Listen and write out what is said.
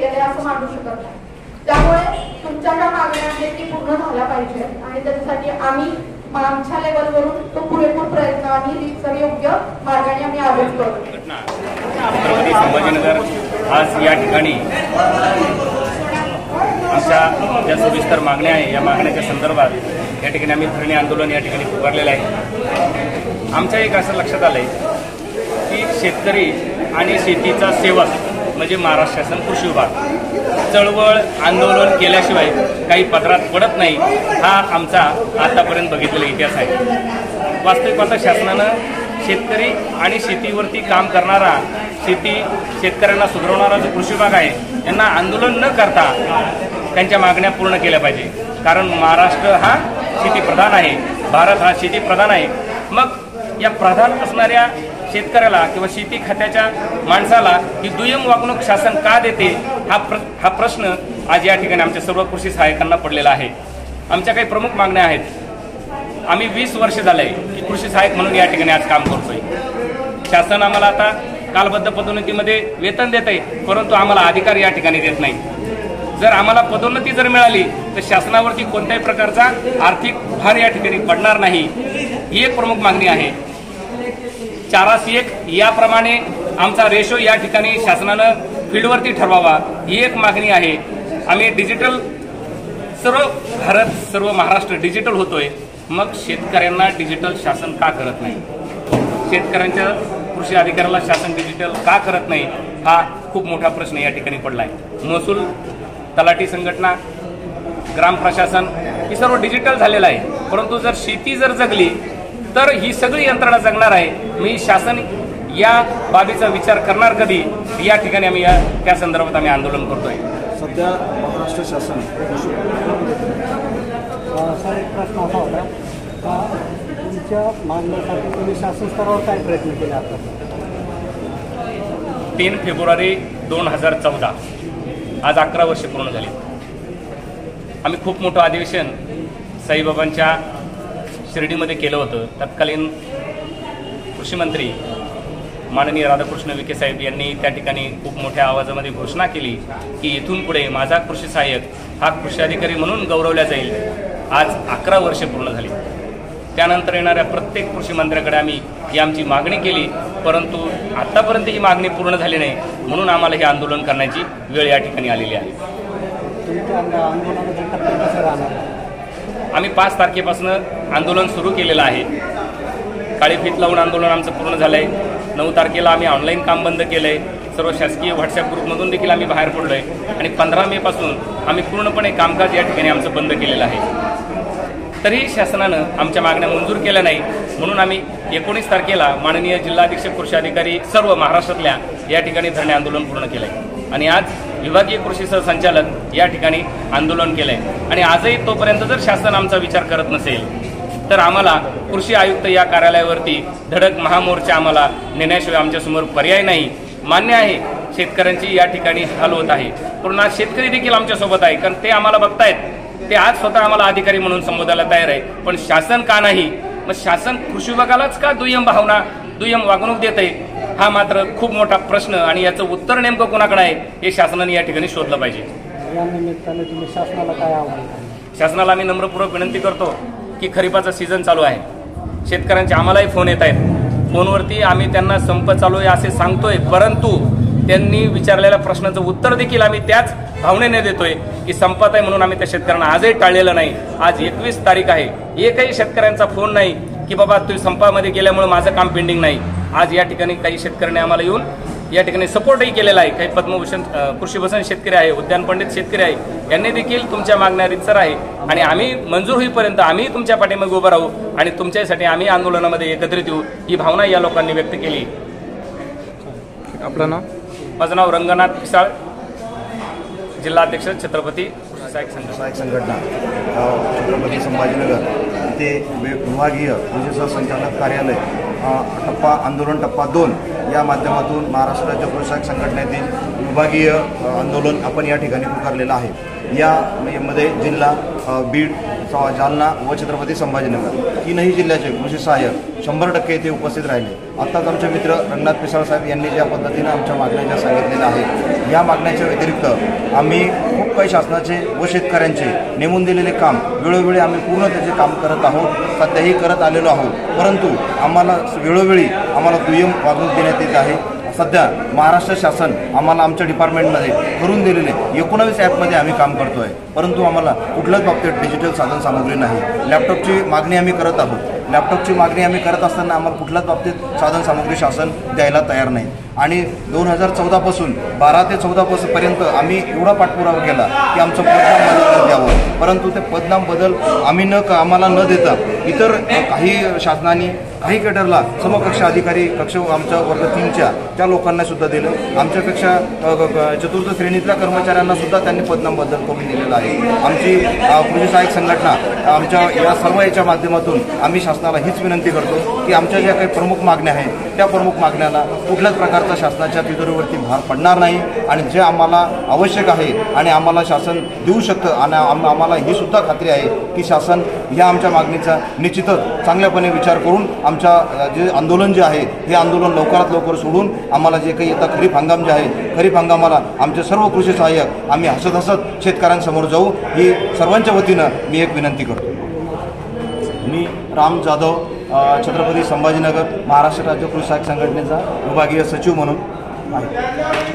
केलेलं आहे असं मानू शकत नाही। त्यामुळे तुमच्या ज्या मागण्या आहेत ती पूर्ण झाल्या पाहिजे आणि त्याच्यासाठी आम्ही आमच्या लेवलवरून तो पुरेपूर प्रयत्न आणि रीतसर योग्य मार्गाने आम्ही आवाज करू। छत्रपती संभाजीनगर आज या ठिकाणी आमच्या ज्या सविस्तर मागण्या आहे या मागण्याच्या संदर्भात या ठिकाणी आम्ही धरणे आंदोलन या ठिकाणी पुकारलेलं आहे। आमच्या एक असं लक्षात आलंय की शेतकरी आणि शेतीचा सेवक म्हणजे महाराष्ट्र शासन कृषी विभाग चळवळ आंदोलन केल्याशिवाय काही पदरात पडत नाही हा आमचा आतापर्यंत बघितलेला इतिहास आहे। वास्तविक पाहता शासनानं शेतकरी आणि शेतीवरती काम करणारा शेतकऱ्यांना सुधारणारा जो कृषी विभाग आहे यांना आंदोलन न करता त्यांच्या मागण्या पूर्ण केल्या पाहिजे। कारण महाराष्ट्र हा शेतीप्रधान आहे, भारत हा शेतीप्रधान आहे। मग या प्रधान असणाऱ्या शेतकऱ्याला किंवा शेती खात्याच्या माणसाला ही दुय्यम वागणूक शासन का देते हा प्रश्न आज या ठिकाणी आमच्या सर्व कृषी सहाय्यकांना पडलेला आहे। आमच्या काही प्रमुख मागण्या आहेत। आम्ही 20 वर्ष झाले की कृषी सहाय्यक म्हणून या ठिकाणी आज काम करतोय। शासन आम्हाला आता कालबद्ध पदोन्नतीमध्ये वेतन देत आहे, परंतु आम्हाला अधिकार या ठिकाणी देत नाही। जर आम्हाला पदोन्नती जर मिळाली तर शासनावरती कोणत्याही प्रकारचा आर्थिक भार या ठिकाणी पडणार नाही ही एक प्रमुख मागणी आहे। 4:1 याप्रमाणे आमचा रेशो या ठिकाणी शासनानं फील्डवरती ठरवावा ही एक मागणी आहे। आम्ही डिजिटल सर्व भारत सर्व महाराष्ट्र डिजिटल होतोय, मग शेतकऱ्यांना डिजिटल शासन का करत नाही? शेतकऱ्यांच्या कृषी अधिकाऱ्याला शासन डिजिटल का करत नाही हा खूप मोठा प्रश्न या ठिकाणी पडलाय। महसूल तलाठी संघटना ग्राम प्रशासन हे सर्व डिजिटल झालेलं आहे, परंतु जर शेती जर जगली तर ही सगळी यंत्रणा जगणार आहे। मी शासन या बाबीचा विचार करणार कधी या ठिकाणी आम्ही त्या संदर्भात आम्ही आंदोलन करतोय। सध्या महाराष्ट्र शासन एक प्रश्न असा होता का तुमच्या मागण्यासाठी तुम्ही शासन स्तरावर काय प्रयत्न केले? आता 3 फेब्रुवारी 2014 आज 11 वर्ष पूर्ण झाली। आम्ही खूप मोठं अधिवेशन साईबाबांच्या शिर्डीमध्ये केलं होतं। तत्कालीन कृषी मंत्री माननीय राधाकृष्ण विखे साहेब यांनी त्या ठिकाणी खूप मोठ्या आवाजामध्ये घोषणा केली की इथून पुढे माझा कृषी सहाय्यक हा कृषी अधिकारी म्हणून गौरवला जाईल। आज 11 वर्षे पूर्ण झाली। त्यानंतर येणाऱ्या प्रत्येक कृषी मंत्र्याकडे आम्ही ही आमची मागणी केली, परंतु आतापर्यंत ही मागणी पूर्ण झाली नाही, म्हणून आम्हाला हे आंदोलन करण्याची वेळ या ठिकाणी आलेली आहे। आम्ही 5 तारखेपासून आंदोलन सुरू केलेलं आहे। काळी फीत लावून आंदोलन आमचं पूर्ण झालंय। 9 तारखेला आम्ही ऑनलाईन काम बंद केलंय। सर्व शासकीय व्हॉट्सअप ग्रुपमधून देखील आम्ही बाहेर पडलोय आणि 15 मे पासून आम्ही पूर्णपणे कामकाज या ठिकाणी आमचं बंद केलेलं आहे। तरीही शासनानं आमच्या मागण्या मंजूर केल्या नाही, म्हणून आम्ही 19 तारखेला माननीय जिल्हाधीक्षक कृषी अधिकारी सर्व महाराष्ट्रातल्या या ठिकाणी धरणे आंदोलन पूर्ण केलंय आणि आज विभागीय कृषी सहसंचालक या ठिकाणी आंदोलन केलंय। आणि आजही तोपर्यंत जर शासन आमचा विचार करत नसेल तर आम्हाला कृषी आयुक्त या कार्यालयावरती धडक महामोर्चा आम्हाला नेण्याशिवाय आमच्यासमोर पर्याय नाही। मान्य आहे शेतकऱ्यांची या ठिकाणी हाल होत आहे, पण आज शेतकरी देखील आमच्यासोबत आहे, कारण ते आम्हाला बघतायत, ते आज स्वतः आम्हाला अधिकारी म्हणून संबोधायला तयार आहे, पण शासन का नाही? मग शासन कृषी विभागालाच का दुय्यम वागणूक देत आहे हा मात्र खूप मोठा प्रश्न आणि याचं उत्तर नेमकं कोणाकडे आहे हे शासनाने या ठिकाणी शोधलं पाहिजे। या निमित्ताने तुम्ही शासनाला काय आव्हान? शासनाला आम्ही नम्रपूर्वक विनंती करतो की खरीपाचा सीझन चालू आहे, शेतकऱ्यांचे आम्हालाही फोन येत आहेत, फोनवरती आम्ही त्यांना संप चालू आहे असे सांगतोय, परंतु त्यांनी विचारलेल्या प्रश्नाचं उत्तर देखील आम्ही त्याच भावनेने देतोय की संपत आहे, म्हणून आम्ही त्या शेतकऱ्यांना आजही टाळलेलं नाही। आज 21 तारीख आहे, एकही शेतकऱ्यांचा फोन नाही की बाबा तुम्ही संपामध्ये गेल्यामुळे माझं काम पेंडिंग नाही। आज या ठिकाणी काही शेतकऱ्यांनी आम्हाला येऊन या ठिकाणी सपोर्टही केलेला आहे। काही पद्मभूषण कृषीभूषण शेतकरी आहे, उद्यान पंडित शेतकरी आहे, यांनी देखील तुमच्या मागण्या रीतसर आहे आणि आम्ही मंजूर होईपर्यंत आम्ही तुमच्या पाठीमागे उभं राहू आणि तुमच्यासाठी आम्ही आंदोलनामध्ये एकत्रित येऊ ही भावना या लोकांनी व्यक्त केली। आपलं नाव? माझं नाव रंगनाथ पिसाळ, जिल्हाध्यक्ष छत्रपती सहाय्यक संघटना छत्रपती संभाजीनगर इथे विभागीय कृषी सहसंचालक कार्यालय आंदोलन टप्पा 2 या माध्यमातून महाराष्ट्र कृषी सहाय्यक संघटनेतील विभागीय आंदोलन आपण या ठिकाणी पुकारलेलं आहे। यामध्ये जिल्हा बीड, जालना व छत्रपती संभाजीनगर 3ही जिल्ह्याचे कृषी सहाय्यक 100% इथे उपस्थित राहिले. आत्ताच आमचे मित्र रंगनाथ पिसाळ साहेब यांनी ज्या पद्धतीनं आमच्या मागण्या ज्या सांगितलेल्या आहेत, या मागण्याच्या व्यतिरिक्त आम्ही खूप काही शासनाचे व शेतकऱ्यांचे नेमून दिलेले काम वेळोवेळी आम्ही पूर्ण त्याचे काम करत आहोत, सध्याही करत आलेलो आहोत. परंतु आम्हाला वेळोवेळी आम्हाला दुय्यम वागणूक देण्यात येत आहे. सध्या महाराष्ट्र शासन आम्हाला आमच्या डिपार्टमेंटमध्ये करून दिलेले 19 ॲपमध्ये आम्ही काम करतो आहे, परंतु आम्हाला कुठल्याच बाबतीत डिजिटल साधनसामुग्री नाही. लॅपटॉपची मागणी आम्ही करत आहोत. लॅपटॉपची मागणी आम्ही करत असताना आम्हाला कुठल्याच बाबतीत साधनसामुग्री शासन द्यायला तयार नाही. आणि 2014 पासून 12 ते 14 पर्यंत आम्ही एवढा पाठपुरावा केला की आमचं पदनाम बदल द्यावं, परंतु ते पदनाम बदल आम्ही आम्हाला न देता इतर काही शासनाने काही केडरला समकक्ष अधिकारी कक्ष आमच्या वर्ग 3च्या त्या लोकांना सुद्धा दिलं. आमच्यापेक्षा चतुर्थ श्रेणीतल्या कर्मचाऱ्यांना सुद्धा त्यांनी पदनाम बदल करून दिलेला आहे. आमची कृषी सहाय्यक संघटना आमच्या या सर्व याच्या माध्यमातून आम्ही शासनाला हीच विनंती करतो की आमच्या ज्या काही प्रमुख मागण्या आहेत त्या प्रमुख मागण्याला कुठल्याच प्रकारचा शासनाच्या तिजोरीवरती भार पडणार नाही आणि जे आम्हाला आवश्यक आहे आणि आम्हाला शासन देऊ शकतं आणि आम्हाला ही सुद्धा खात्री आहे की शासन या आमच्या मागणीचा निश्चितच चांगल्यापणे विचार करून आमच्या जे आंदोलन जे आहे हे आंदोलन लवकरात लवकर सोडून आम्हाला जे काही आता खरीप हंगाम जे आहे खरीप हंगामाला आमचे सर्व कृषी सहाय्यक आम्ही हसत हसत शेतकऱ्यांसमोर जाऊ ही सर्वांच्या वतीनं मी एक विनंती करतो. मी राम जाधव, छत्रपती संभाजीनगर महाराष्ट्र राज्य कृषी सहाय्यक संघटनेचा विभागीय सचिव म्हणून आहे.